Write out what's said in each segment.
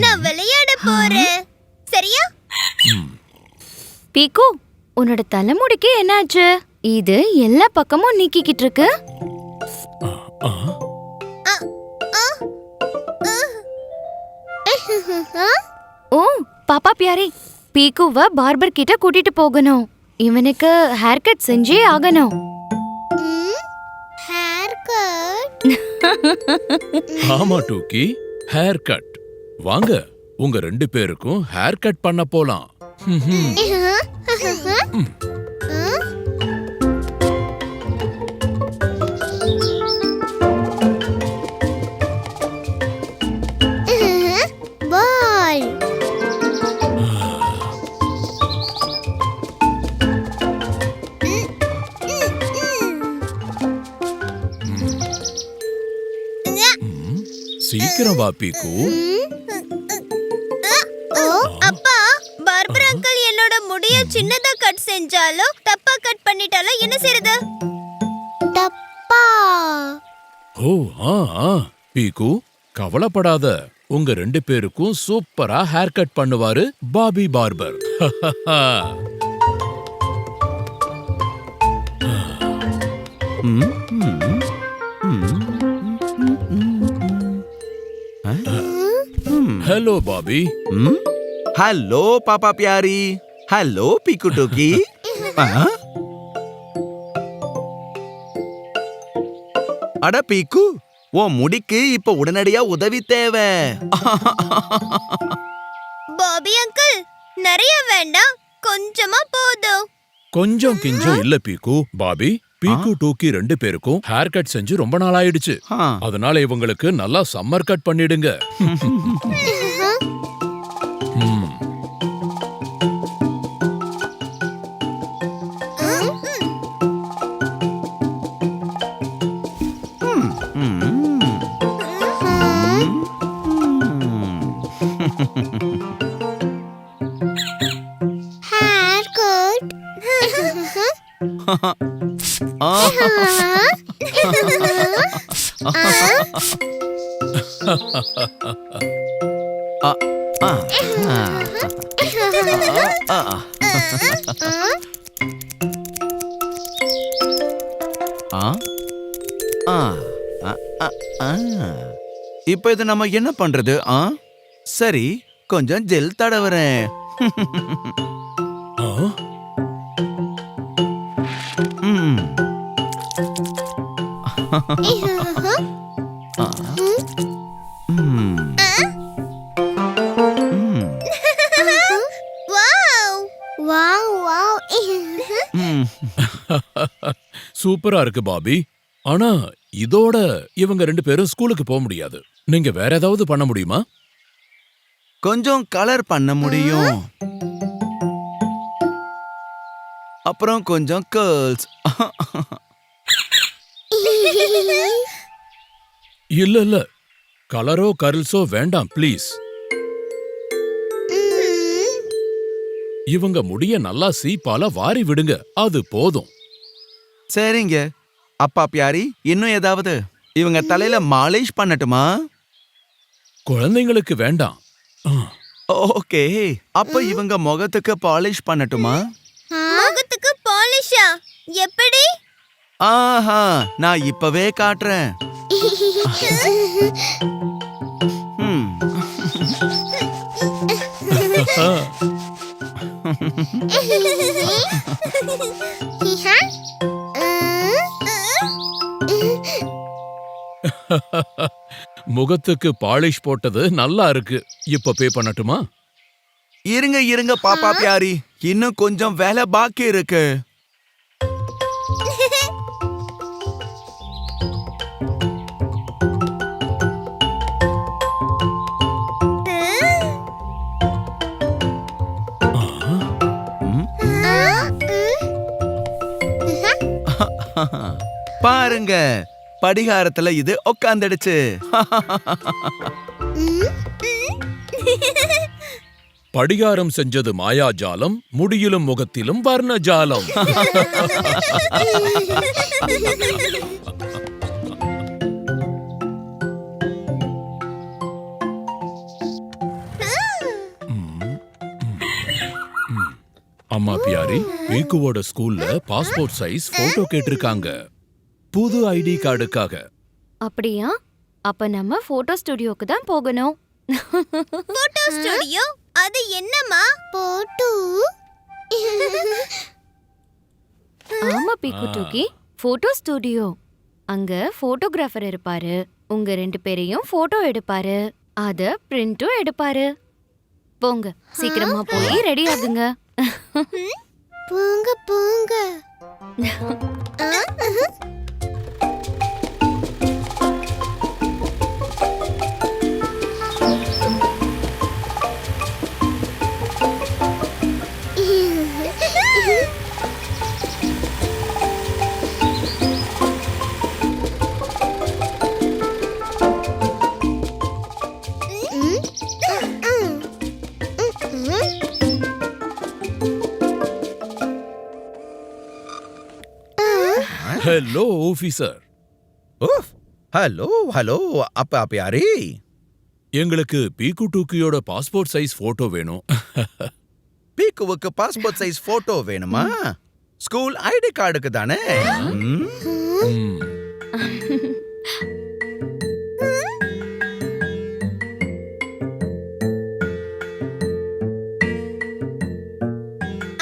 நான் விளையாட போறேன். சரியா? பீக்கு, உன்னோட தலைமுடிக்கு என்னாச்சு? இது எல்லா பக்கமும் நீக்கிக்கிட்டு இருக்கு. ஓ பாப்பா பியாரி, பீக்குவ பார்பர் கிட்ட கூட்டிட்டு போகணும். இவனுக்கு ஹேர் கட் செஞ்சே ஆகணும். Hair cut? ஆமா டூக்கி, ஹேர் கட். வாங்க, உங்க 2 பேருக்கும் ஹேர் கட் பண்ண போலாம். பால். சீக்கிரம் வா பீக்கு. அப்பா, பார்பர் அங்கிள் என்னோட முடிய சின்னதா கட் செஞ்சாலும் தப்பா கட் பண்ணிட்டாலும் என்ன செய்யறது? தப்பா. ஓ பீக்கு, கவலைப்படாத. உங்க 2 பேருக்கும் சூப்பரா ஹேர் கட் பண்ணுவாரு Bobby barber. Hello Bobby. Hello பாப்பா பியாரி. ஹலோ பீக்கு டூக்கி. அட பீக்கு, உன் முடிக்கு இப்ப உடனடியா உதவி தேவை. பாபி அங்கிள், நிறைய வேண்டாம், கொஞ்சமா போதும். கொஞ்சம் கிஞ்சம் இல்ல பீக்கு. பாபி, பீக்கு டூக்கி 2 பேருக்கும் ஹேர் கட் செஞ்சு ரொம்ப நாள் ஆயிடுச்சு. அதனால இவங்களுக்கு நல்லா சம்மர் கட் பண்ணிடுங்க. Hair cut. இப்ப இது நம்ம என்ன பண்றது? சரி, கொஞ்சம் ஜெல் தடவுறேன். சூப்பரா இருக்கு பாபி. ஆனா இதோட இவங்க 2 பேரும் ஸ்கூலுக்கு போக முடியாது. நீங்க வேற ஏதாவது பண்ண முடியுமா? கொஞ்சம் கலர் பண்ண முடியும். அப்புறம் கொஞ்சம் கேர்ள்ஸ். இல்ல, கலரோ கர்ல்ஸோ வேண்டாம் ப்ளீஸ். இவங்க முடிய நல்லா சீப்பால வாரி விடுங்க, அது போதும். சரிங்க. அப்பா பியாரி, இன்னும் ஏதாவது? இவங்க தலையில மாலிஷ் பண்ணட்டுமா? குழந்தைங்களுக்கு வேண்டாம். ஓகே, அப்ப இவங்க முகத்துக்கு பாலிஷ் பண்ணட்டுமா? முகத்துக்கு பாலிஷா? எப்படி? ஆஹா, நான் இப்பவே காட்டுறேன். முகத்துக்கு பாலிஷ் போட்டது நல்லா இருக்கு. இப்ப பே பண்ணட்டுமா? இருங்க பாப்பா பியாரி, இன்னும் கொஞ்சம் வேலை பாக்கி இருக்கு. பாருங்க, படிகாரத்துல இது உட்காந்துடுச்சு. படிகாரம் செஞ்சது மாயாஜாலம், முடியிலும் முகத்திலும் வர்ணஜாலம். அம்மா பியாரி, பீக்குவோட ஸ்கூல்ல பாஸ்போர்ட் சைஸ் போட்டோ கேட்டிருக்காங்க புது ஐடி கார்டுக்காக. அப்படியா? அப்ப நம்ம போட்டோ ஸ்டுடியோக்கு தான் போகணும். Photo studio? அது என்னம்மா? போட்டோ? ஆமா பீக்கு டூக்கி, போட்டோ ஸ்டுடியோ. அங்க போட்டோகிராஃபர் இருப்பாரு. உங்க 2 பேரையும் போட்டோ எடுப்பாரு. அத பிரிண்டும் எடுப்பாரு. போங்க, சீக்கிரமா போய் ரெடி ஆகுங்க. போங்க போங்க. Hello officer. ஹலோ ஹலோ அப்பா பியாரி. எங்களுக்கு பீக்கு டூக்கியோட பாஸ்போர்ட் சைஸ் போட்டோ வேணும். பீக்குவுக்கு பாஸ்போர்ட் சைஸ் போட்டோ வேணுமா? ஸ்கூல் ஐடி கார்டுக்கு தானே? ம்.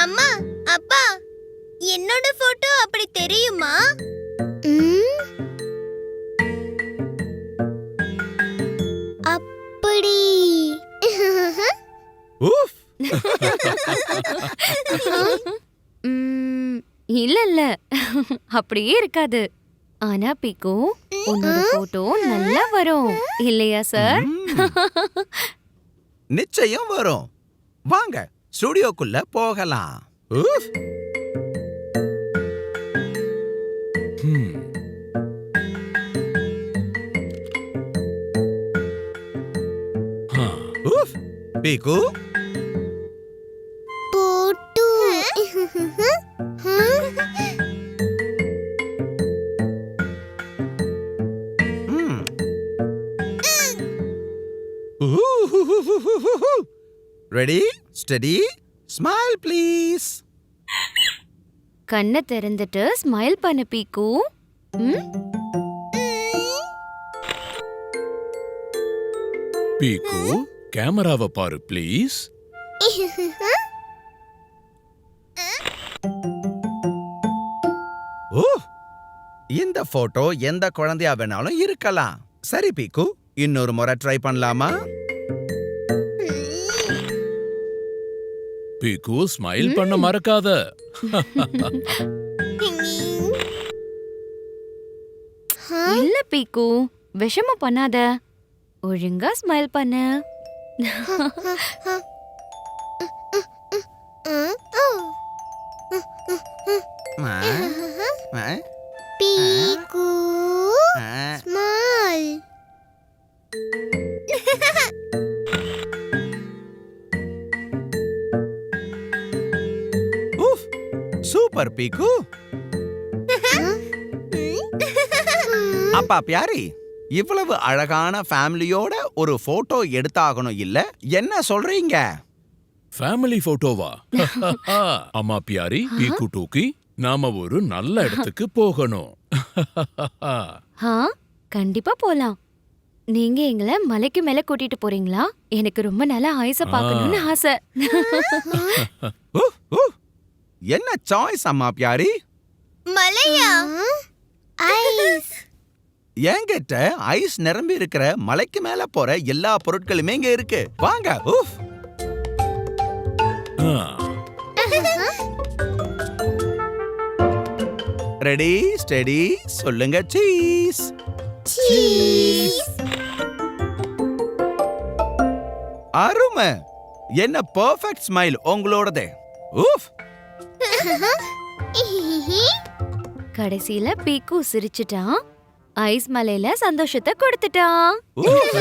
அம்மா, அப்பா, என்னோட போட்டோ அப்படி தெரியுமா? அப்படி. ஊஃப். இல்ல இல்ல, அப்படியே இருக்காது. ஆனா பீக்கு, உன்னோட போட்டோ நல்லா வரும் இல்லையா சார்? நிச்சயம் வரும். வாங்க ஸ்டுடியோக்குள்ள போகலாம். ஊஃப். ம். ஆ. ஊஃப். பீக்கு. Photo. Ready, steady, smile please. கண்ணை திறந்துட்டு ஸ்மைல் பண்ணு பீக்கு. பீக்கு, கேமராவை பாரு ப்ளீஸ். ஓ, இந்த போட்டோ எந்த குழந்தையா வேணாலும் இருக்கலாம். சரி பீக்கு, இன்னொரு முறை ட்ரை பண்ணலாமா? பீக்கு, ஸ்மைல் பண்ண மறக்காத. இல்ல பீக்கு, விஷமம் பண்ணாத. ஒழுங்கா ஸ்மைல் பண்ணு. பீக்கு ஸ்மைல். ஊஃப், சூப்பர் பீக்கு. அப்பா பியாரி, இவ்வளவு அழகான ஃபேமிலியோட ஒரு போட்டோ எடுத்தாகணும் இல்ல? என்ன சொல்றீங்க? ஃபேமிலி போட்டோவா? அம்மா பியாரி, பீக்கு டூக்கி, நாம ஒரு நல்ல இடத்துக்கு போகணும். கண்டிப்பா போலாம். நீங்க எங்களை மலைக்கு மேல கூட்டிட்டு போறீங்களா? எனக்கு ரொம்ப நாளா ஐஸ பார்க்கணும்னு ஆசை. ஊஃப், ஊஃப். என்ன சாய்ஸ் அம்மா பியாரி? மலையா? ஐஸ். என்கிட்ட ஐஸ் நிரம்பி இருக்கிற மலைக்கு மேல போற எல்லா பொருட்களுமே இங்க இருக்கு. வாங்க. ஊஃப். ஆ. ரெடி, ஸ்டடி, சொல்லுங்க சீஸ். சீஸ். அருமை. என்ன பெர்ஃபெக்ட் ஸ்மைல் உங்களோடதே. ஊஃப். கடைசியில பீக்கு சிரிச்சிட்டான். ஐஸ் மலையில சந்தோஷத்தை கொடுத்துட்டான். ஊஃப்.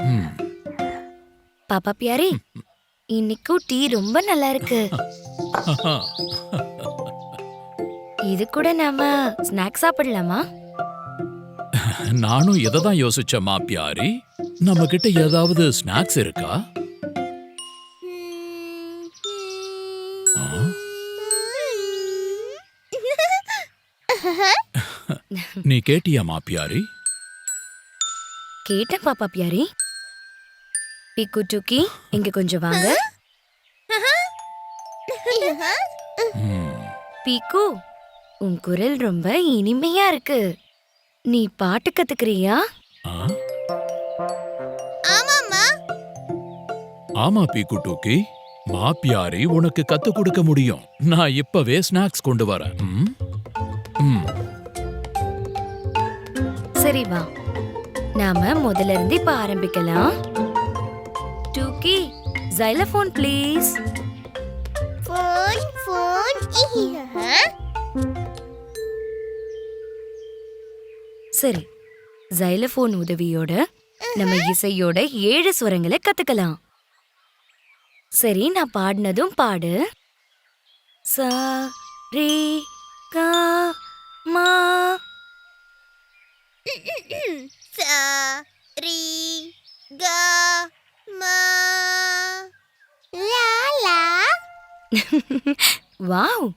ம். பாப்பா பியாரி, இன்னைக்கும் டீ ரொம்ப நல்லா இருக்கு. இது கூட நாம ஸ்நாக்ஸ் சாப்பிடலாமா? நானும் இதை தான் யோசிச்சேம்மா பியாரி. நம்ம கிட்ட ஏதாவது ஸ்நாக்ஸ் இருக்கா? ஆ? நீ கேட்டியாமா பியாரி? கேட்டேன் பாப்பா பியாரி. பீக்கு டூக்கி, இங்க கொஞ்சம் வாங்க. ம், பீக்கு, உன் குரல் ரொம்ப இனிமையா இருக்கு. நீ பாட்டு கத்துக்கிறியா? ஆ? ஆமாம்மா. ஆமா பீக்கு டூக்கி, மா பியாரி உனக்கு கத்து கொடுக்க முடியும். நான் இப்பவே ஸ்நாக்ஸ் கொண்டு வரேன். ம்? ம். சரி வா, நாம முதல்ல இருந்து இப்ப ஆரம்பிக்கலாம். டூக்கி, ஜைலோஃபோன் ப்ளீஸ். ஃபோன். சரி, ஜைலோஃபோன் உதவியோட நம்ம இசையோட 7 ஸ்வரங்களை கத்துக்கலாம். சரி, நான் பாடினதும் பாடு. சா ரே கா மா. சா ரி கா மா லா லா. Wow,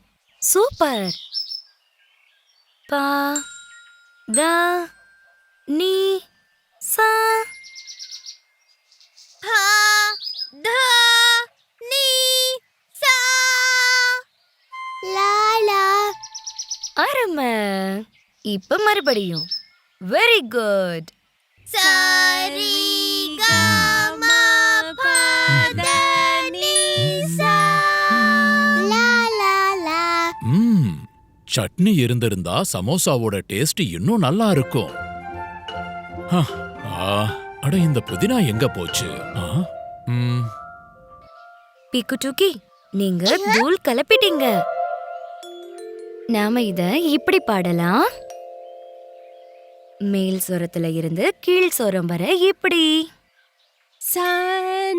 super. பா தா நீ சா. பா தா நீ சா லா லா. அருமை. இப்ப மறுபடியும். Very good. சா ரி கா மா பா தா நீ சா லா லா லா. ம், சட்னி இருந்திருந்தா சமோசாவோட டேஸ்ட் இன்னும் நல்லா இருக்கும். ஹ, ஆ, அட இந்த புதினா எங்க போச்சு? ஆ? ம், பீக்கு டூக்கி, நீங்க தூள் கலப்பிட்டீங்க. நாம இத இப்படி பாடலாம். மேல் சொரத்துல இருந்து கீழ் சொரம் வர இப்படி. சா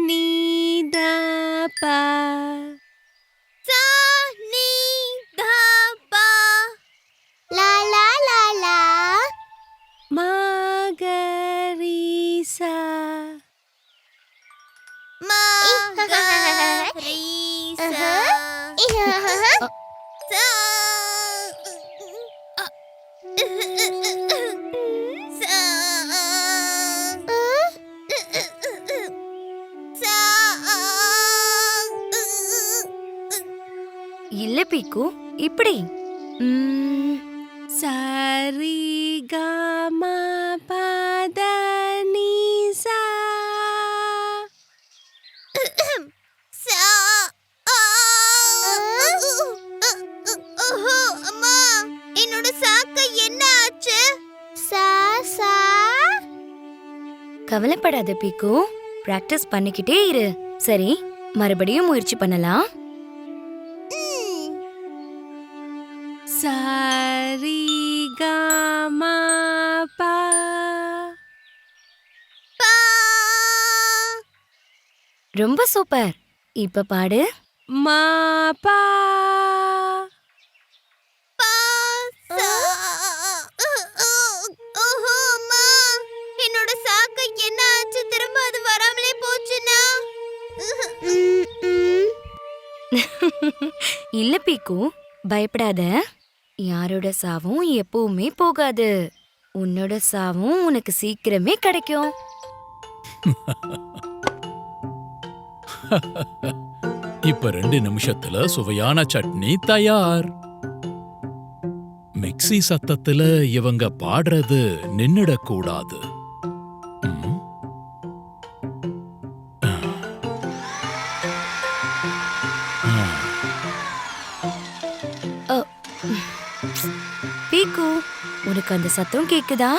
நீ தா பா. சா நீ தா பா லா லா லா லா. மா க ரி சா. மா கா ரி சா சா. இல்ல பீக்கு, இப்படி. சரி க ம ப த நீ சா. சா. ஓஹோ அம்மா, என்னோட சாக்கு என்ன ஆச்சு? சா சா. கவலைப்படாத பீக்கு, பிராக்டிஸ் பண்ணிக்கிட்டே இரு. சரி, மறுபடியும் முயற்சி பண்ணலாம். சரி க ம ப. பா ரொம்ப சூப்பர். இப்ப பாடு. மா பா. பா சா. ஓஹோ அம்மா, என்னோட சாக்கு என்ன ஆச்சு? திரும்ப அது வராமலே போச்சுன்னா? இல்ல பீக்கு, பயப்படாத. யாரோட சாவும் எப்பவுமே போகாது. உன்னோட சாவும் உனக்கு சீக்கிரமே கிடைக்கும். இப்ப 2 நிமிஷத்துல சுவையான சட்னி தயார். மிக்ஸி சத்தத்துல இவங்க பாடுறது நின்னுடக்கூடாது. ம். பீக்கு, உனக்கு அந்த சத்தம் கேக்குதா?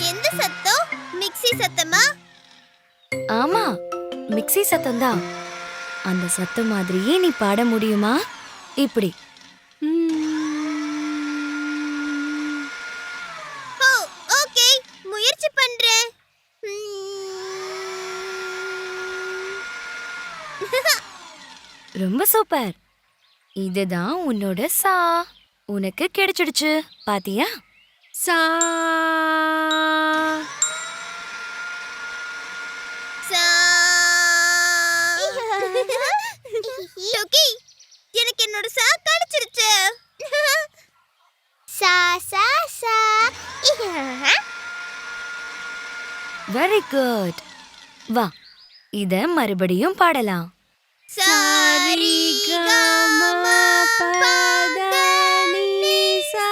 எந்த சத்தம்? மிக்ஸி சத்தமா? ஆமா, மிக்ஸி சத்தம் தான். அந்த சத்தம் மாதிரியே நீ பாட முடியுமா? இப்படி. ஓ, ஓகே, முயற்சி பண்றேன். ரொம்ப சூப்பர். இதுதான் உன்னோட சா. உனக்கு கிடைச்சிடுச்சு பாத்தியா? சா. டோக்கி, எனக்கு என்னோட சா கிடைச்சிருச்சு. சா சா சா. Very good. வா, இத மறுபடியும் பாடலாம். சாரி கம பதனி சா.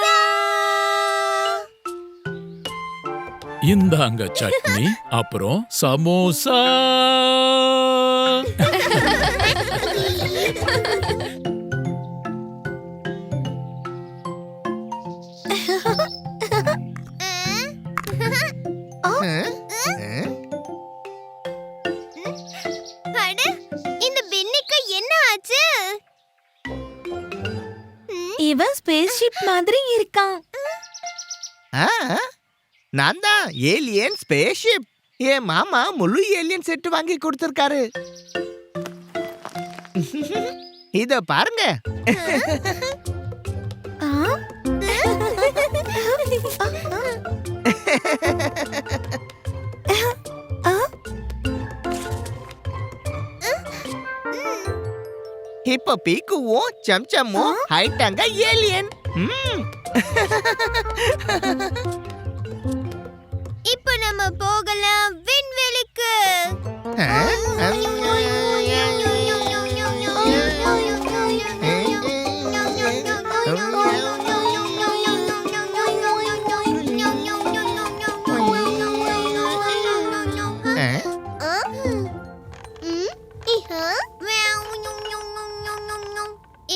இந்தாங்க சட்னி, அப்புறம் சமோசா. அட, இந்த பின்னிக்கு என்ன ஆச்சு? இவன் ஸ்பேஸ் ஷிப் மாதிரி இருக்கான். நான் தான் ஏலியன் ஸ்பேஸ்ஷிப். என் மாமா முழு ஏலியன் செட் வாங்கி கொடுத்திருக்காரு. இத பாருங்க. இப்ப பீக்குவும் சம்சமும் ஆயிட்டாங்க ஏலியன். இப்போ நம்ம போகலாம் விண்வெளிக்கு.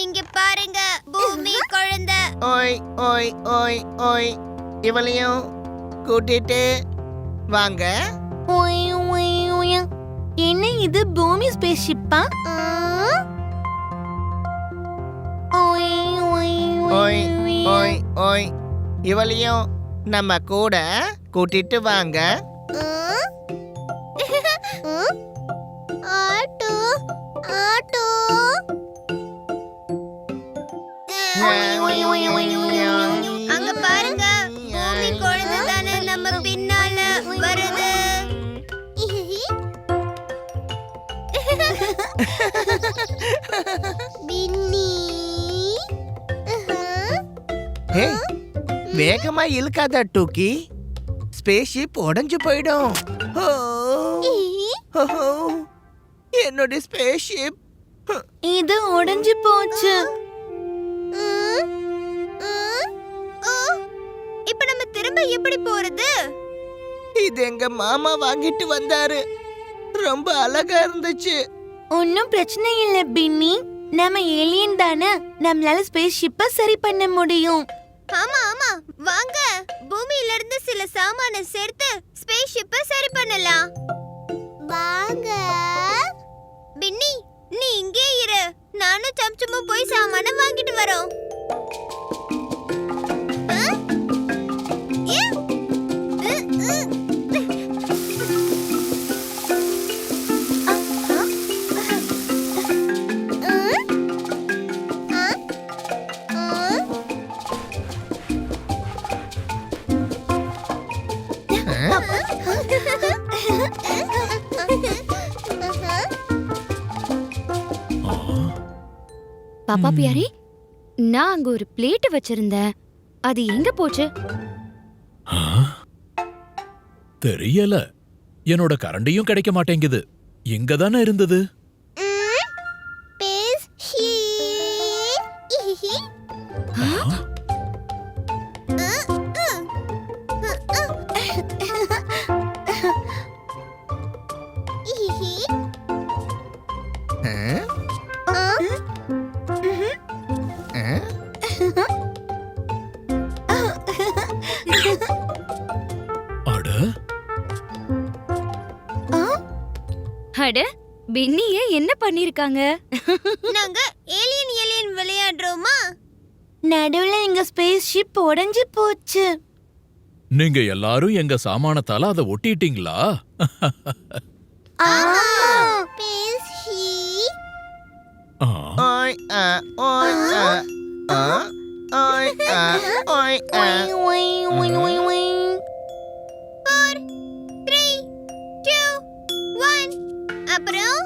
இங்க பாருங்க, பூமி குழந்தை. ஓய் ஓய் ஓய் ஓய், இவளையும் கூட்டிட்டு வாங்க. என்ன இது, பூமி ஸ்பேஸ் ஷிப்பா? ஓய் ஓய் ஓய், இவளையும் நம்ம கூட கூட்டிட்டு வாங்க. Auto auto. அங்க பாருங்க, பூமி குழந்தை தானே நம்ம பின்னால வருது. பின்னி. ஹே, வேகமா இழுக்காத டூக்கி, ஸ்பேஸ்ஷிப் உடைஞ்சு போயிடும். ஓ, ஓஹோ, என்னோட ஸ்பேஸ்ஷிப். இது உடைஞ்சு போச்சு. இப்ப நம்ம திரும்ப எப்படி போறது? இது எங்க மாமா வாங்கிட்டு வந்தாரு. ரொம்ப அழகா இருந்துச்சு. ஒன்னும் பிரச்சனை இல்ல பின்னி, நம்ம ஏலியன் தானே, நம்மளால ஸ்பேஸ் ஷிப்ப சரி பண்ண முடியும். ஆமா ஆமா, வாங்க பூமியில இருந்து சில சாமான சேர்த்து ஸ்பேஸ் ஷிப்பை சரி பண்ணலாம். வாங்க பின்னி, நீ இங்கே இரு, நானும் சம்சமும் போய் சாமான வாங்கிட்டு வரோம். பாப்பா பியாரி, நான் அங்க ஒரு பிளேட் வச்சிருந்தேன், அது எங்க போச்சு? ஆ? தெரியல. என்னோட கரண்டியும் கிடைக்க மாட்டேங்குது. எங்க தானே இருந்தது? ஆ? அட, அட, பின்னிய என்ன பண்ணிருக்காங்க? நாங்க ஏலியன் ஏலியன் விளையாடுறோமா? நடுவுல எங்க ஸ்பேஸ் ஷிப் உடைஞ்சு போச்சு. நீங்க எல்லாரும் எங்க சாமானத்தால அதை ஒட்டிட்டீங்களா? ஆ, ஓய் ஓய் ஓய் ஓய் Four, three, two, one. அப்புறம்